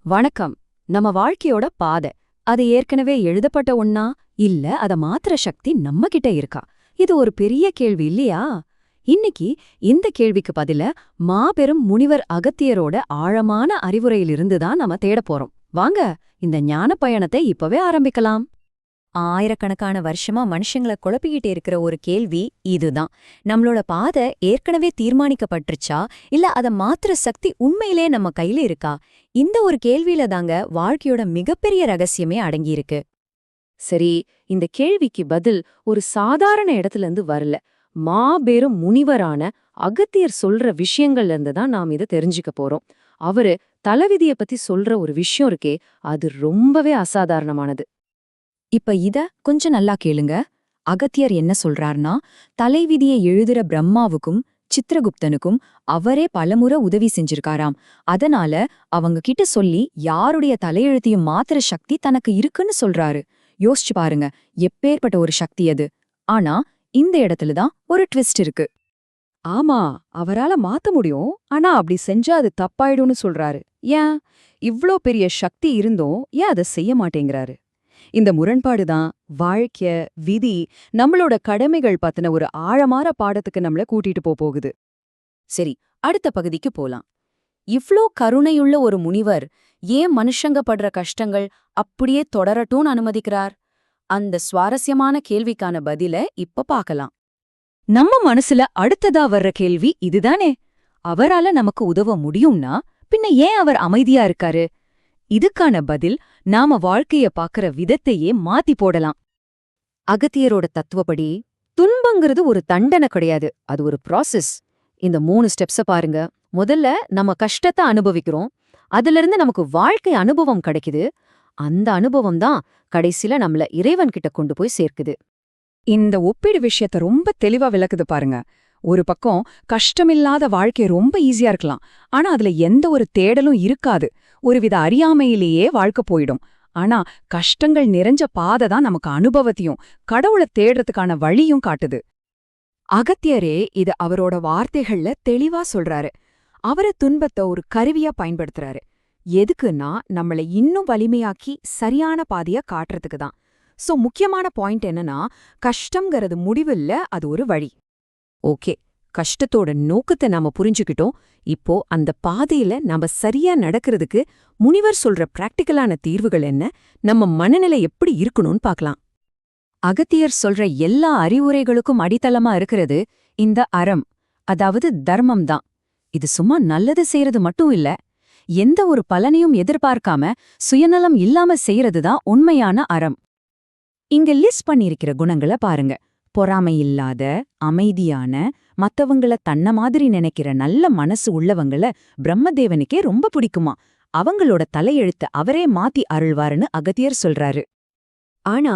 வணக்கம். நம்ம வாழ்க்கையோட பாதை அது ஏற்கனவே எழுதப்பட்ட ஒண்ணா, இல்ல அத மாத்துற சக்தி நம்ம கிட்ட இருக்கா? இது ஒரு பெரிய கேள்வி இல்லையா? இன்னைக்கு இந்த கேள்விக்கு பதில மாபெரும் முனிவர் அகத்தியரோட ஆழமான அறிவுரையிலிருந்து தான் நம்ம தேடப் போறோம். வாங்க, இந்த ஞான பயணத்தை இப்பவே ஆரம்பிக்கலாம். ஆயிரக்கணக்கான வருஷமா மனுஷங்கள குழப்பிக்கிட்டே இருக்கிற ஒரு கேள்வி இதுதான். நம்மளோட பாதை ஏற்கனவே தீர்மானிக்கப்பட்டுருச்சா, இல்ல அத மாத்துற சக்தி உண்மையிலே நம்ம கையில இருக்கா? இந்த ஒரு கேள்வியில தாங்க வாழ்க்கையோட மிகப்பெரிய ரகசியமே அடங்கியிருக்கு. சரி, இந்த கேள்விக்கு பதில் ஒரு சாதாரண இடத்துல இருந்து வரல. மாபெரும் முனிவரான அகத்தியர் சொல்ற விஷயங்கள்ல இருந்து தான் நாம் இதை தெரிஞ்சுக்க போறோம். அவரு தலைவிதிய பத்தி சொல்ற ஒரு விஷயம் இருக்கே, அது ரொம்பவே அசாதாரணமானது. இப்ப இத கொஞ்சம் நல்லா கேளுங்க. அகத்தியர் என்ன சொல்றார்னா, தலைவிதியை எழுதுற பிரம்மாவுக்கும் சித்திரகுப்தனுக்கும் அவரே பலமுறை உதவி செஞ்சிருக்காராம். அதனால அவங்க கிட்ட சொல்லி யாருடைய தலையெழுத்தையும் மாத்துற சக்தி தனக்கு இருக்குன்னு சொல்றாரு. யோசிச்சு பாருங்க, எப்பேற்பட்ட ஒரு சக்தி அது. ஆனா இந்த இடத்துல தான் ஒரு ட்விஸ்ட் இருக்கு. ஆமா, அவரால மாத்த முடியும். ஆனா அப்படி செஞ்சா அது தப்பாயிடும்னு சொல்றாரு. ஏன்? இவ்ளோ பெரிய சக்தி இருந்தும் ஏன் அதை செய்ய மாட்டேங்கிறாரு? இந்த முரண்பாடு தான் வாழ்க்கை, விதி, நம்மளோட கடமைகள் பத்தின ஒரு ஆழமான பாடத்துக்கு நம்மள கூட்டிட்டு போகுது. சரி, அடுத்த பகுதிக்கு போலாம். இவ்ளோ கருணையுள்ள ஒரு முனிவர் ஏன் மனுஷங்க படுற கஷ்டங்கள் அப்படியே தொடரட்டும்னு அனுமதிக்கிறார்? அந்த சுவாரஸ்யமான கேள்விக்கான பதில இப்ப பார்க்கலாம். நம்ம மனசுல அடுத்ததா வர்ற கேள்வி இதுதானே. அவரால நமக்கு உதவ முடியும்னா பின்ன ஏன் அவர் அமைதியா இருக்காரு? இதுக்கான பதில் நாம வாழ்க்கைய பாக்குற விதத்தையே மாத்தி போடலாம். அகத்தியரோட தத்துவப்படி துன்பங்கிறது ஒரு தண்டனை கிடையாது, அது ஒரு ப்ராசஸ். இந்த 3 ஸ்டெப்ஸ பாருங்க. முதல்ல நம்ம கஷ்டத்தை அனுபவிக்கிறோம். அதிலிருந்து நமக்கு வாழ்க்கை அனுபவம் கிடைக்குது. அந்த அனுபவம் தான் கடைசில நம்மள இறைவன் கிட்ட கொண்டு போய் சேர்க்குது. இந்த ஒப்பீடு விஷயத்த ரொம்ப தெளிவா விளக்குது பாருங்க. ஒரு பக்கம் கஷ்டமில்லாத வாழ்க்கை ரொம்ப ஈஸியா இருக்கலாம். ஆனா அதுல எந்த ஒரு தேடலும் இருக்காது. ஒருவித அறியாமையிலேயே வாழ்க்கை போயிடும். ஆனா கஷ்டங்கள் நிறைஞ்ச பாதை தான் நமக்கு அனுபவத்தையும் கடவுளை தேடுறதுக்கான வழியும் காட்டுது. அகத்தியரே இது அவரோட வார்த்தைகள்ல தெளிவா சொல்றாரு. அவரு துன்பத்தை ஒரு கருவியா பயன்படுத்துறாரு. எதுக்குன்னா நம்மளை இன்னும் வலிமையாக்கி சரியான பாதைய காட்டுறதுக்கு தான். சோ முக்கியமான பாயிண்ட் என்னன்னா, கஷ்டம்ங்கிறது முடிவில்ல, அது ஒரு வழி. ஓகே, கஷ்டத்தோட நோக்கத்தை நாம புரிஞ்சுக்கிட்டோம். இப்போ அந்த பாதையில நாம சரியா நடக்கிறதுக்கு முனிவர் சொல்ற பிராக்டிக்கலான தீர்வுகள் என்ன, நம்ம மனநிலை எப்படி இருக்கணும்னு பார்க்கலாம். அகத்தியர் சொல்ற எல்லா அறிவுரைகளுக்கும் அடித்தளமா இருக்கிறது இந்த அறம், அதாவது தர்மம் தான். இது சும்மா நல்லது செய்யறது மட்டும் இல்ல, எந்த ஒரு பலனையும் எதிர்பார்க்காம சுயநலம் இல்லாம செய்யறது தான் உண்மையான அறம். இங்க லிஸ்ட் பண்ணியிருக்கிற குணங்களை பாருங்க. பொறாமை இல்லாத, அமைதியான, மத்தவங்கள தன்ன மாதிரி நினைக்கிற நல்ல மனசு உள்ளவங்கள பிரம்மதேவனுக்கே ரொம்ப பிடிக்குமா. அவங்களோட தலையெழுத்த அவரே மாத்தி அருள்வாருன்னு அகத்தியர் சொல்றாரு. ஆனா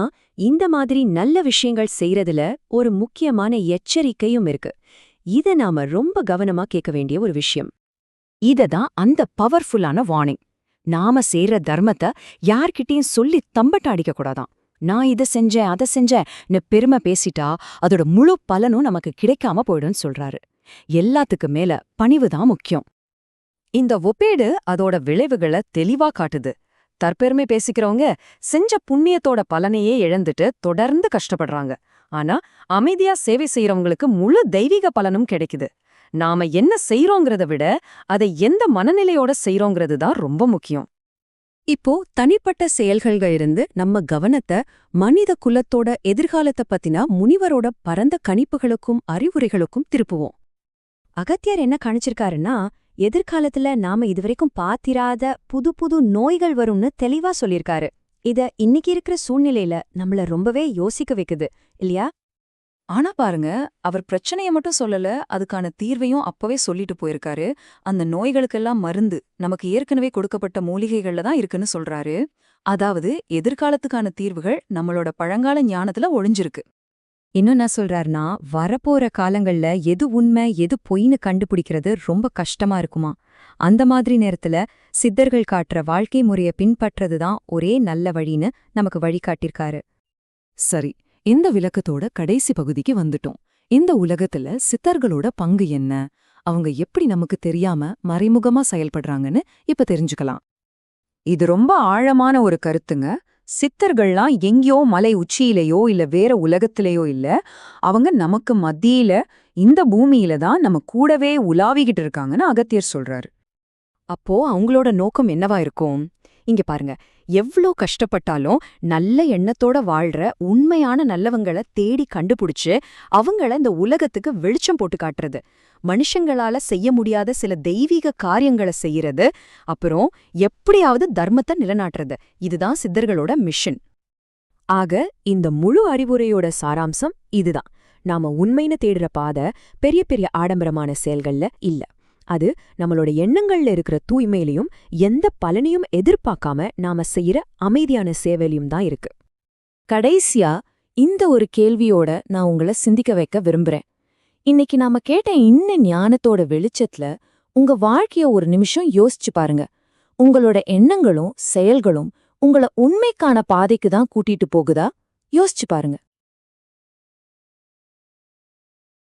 இந்த மாதிரி நல்ல விஷயங்கள் செய்யறதுல ஒரு முக்கியமான எச்சரிக்கையும் இருக்கு. இத நாம ரொம்ப கவனமா கேட்க வேண்டிய ஒரு விஷயம். இததான் அந்த பவர்ஃபுல்லான வார்னிங். நாம செய்யற தர்மத்தை யார்கிட்டயும் சொல்லி தம்பட்ட அடிக்க கூடாதாம். நான் இதை செஞ்சேன், அதை செஞ்சேன்னு பெருமை பேசிட்டா அதோட முழு பலனும் நமக்கு கிடைக்காம போயிடும்னு சொல்றாரு. எல்லாத்துக்கு மேல பணிவுதான் முக்கியம். இந்த ஒப்பேடு அதோட விளைவுகளை தெளிவா காட்டுது. தற்பெருமை பேசிக்கிறவங்க செஞ்ச புண்ணியத்தோட பலனையே இழந்துட்டு தொடர்ந்து கஷ்டப்படுறாங்க. ஆனா அமைதியா சேவை செய்யறவங்களுக்கு முழு தெய்வீக பலனும் கிடைக்குது. நாம என்ன செய்யறோங்கிறத விட அதை எந்த மனநிலையோட செய்யறோங்கிறது தான் ரொம்ப முக்கியம். இப்போ தனிப்பட்ட செயல்கள்க இருந்து நம்ம கவனத்தை மனித குலத்தோட எதிர்காலத்தை பத்தின முனிவரோட பரந்த கணிப்புகளுக்கும் அறிவுரைகளுக்கும் திருப்புவோம். அகத்தியர் என்ன கணிச்சிருக்காருன்னா, எதிர்காலத்துல நாம இதுவரைக்கும் பாத்திராத புது புது நோய்கள் வரும்னு தெளிவா சொல்லிருக்காரு. இத இன்னைக்கு இருக்கிற சூழ்நிலையில நம்மள ரொம்பவே யோசிக்க வைக்குது இல்லையா? ஆனா பாருங்க, அவர் பிரச்சனைய மட்டும் சொல்லல, அதுக்கான தீர்வையும் அப்பவே சொல்லிட்டு போயிருக்காரு. அந்த நோய்களுக்கெல்லாம் மருந்து நமக்கு ஏற்கனவே கொடுக்கப்பட்ட மூலிகைகள்ல தான் இருக்குன்னு சொல்றாரு. அதாவது எதிர்காலத்துக்கான தீர்வுகள் நம்மளோட பழங்கால ஞானத்துல ஒளிஞ்சிருக்கு. இன்னும் என்ன சொல்றாருன்னா, வரப்போற காலங்கள்ல எது உண்மை எது பொய்ன்னு கண்டுபிடிக்கிறது ரொம்ப கஷ்டமா இருக்குமா. அந்த மாதிரி நேரத்துல சித்தர்கள் காட்டுற வாழ்க்கை முறைய பின்பற்றதுதான் ஒரே நல்ல வழின்னு நமக்கு வழிகாட்டிருக்காரு. சரி, இந்த விளக்கத்தோட கடைசி பகுதிக்கு வந்துட்டோம். இந்த உலகத்துல சித்தர்களோட பங்கு என்ன, அவங்க எப்படி நமக்கு தெரியாம மறைமுகமா செயல்படுறாங்கன்னு இப்ப தெரிஞ்சுக்கலாம். இது ரொம்ப ஆழமான ஒரு கருத்துங்க. சித்தர்கள்லாம் எங்கேயோ மலை உச்சியிலேயோ இல்ல வேற உலகத்திலேயோ இல்ல, அவங்க நமக்கு மத்தியில இந்த பூமியில தான் நம்ம கூடவே உலாவிக்கிட்டு இருக்காங்கன்னு அகத்தியர் சொல்றாரு. அப்போ அவங்களோட நோக்கம் என்னவா இருக்கும்? இங்க பாருங்க, எவ்ளோ கஷ்டப்பட்டாலும் நல்ல எண்ணத்தோட வாழ்ற உண்மையான நல்லவங்கள தேடி கண்டுபிடிச்சு அவங்கள இந்த உலகத்துக்கு வெளிச்சம் போட்டு காட்டுறது, மனுஷங்களால செய்ய முடியாத சில தெய்வீக காரியங்களை செய்யறது, அப்புறம் எப்படியாவது தர்மத்தை நிலைநாட்டுறது, இதுதான் சித்தர்களோட மிஷன். ஆக இந்த முழு அறிவுரையோட சாராம்சம் இதுதான். நாம உண்மைன்னு தேடுற பாதை பெரிய பெரிய ஆடம்பரமான செயல்கள்ல இல்ல. அது நம்மளோட எண்ணங்கள்ல இருக்கிற தூய்மையிலையும் எந்த பலனையும் எதிர்பார்க்காம நாம செய்யற அமைதியான சேவையிலையும் தான் இருக்கு. கடைசியா இந்த ஒரு கேள்வியோட நான் உங்களை சிந்திக்க வைக்க விரும்புறேன். இன்னைக்கு நாம கேட்ட இந்த ஞானத்தோட வெளிச்சத்துல உங்க வாழ்க்கைய ஒரு நிமிஷம் யோசிச்சு பாருங்க. உங்களோட எண்ணங்களும் செயல்களும் உங்கள உண்மைக்கான பாதைக்கு தான் கூட்டிட்டு போகுதா? யோசிச்சு பாருங்க.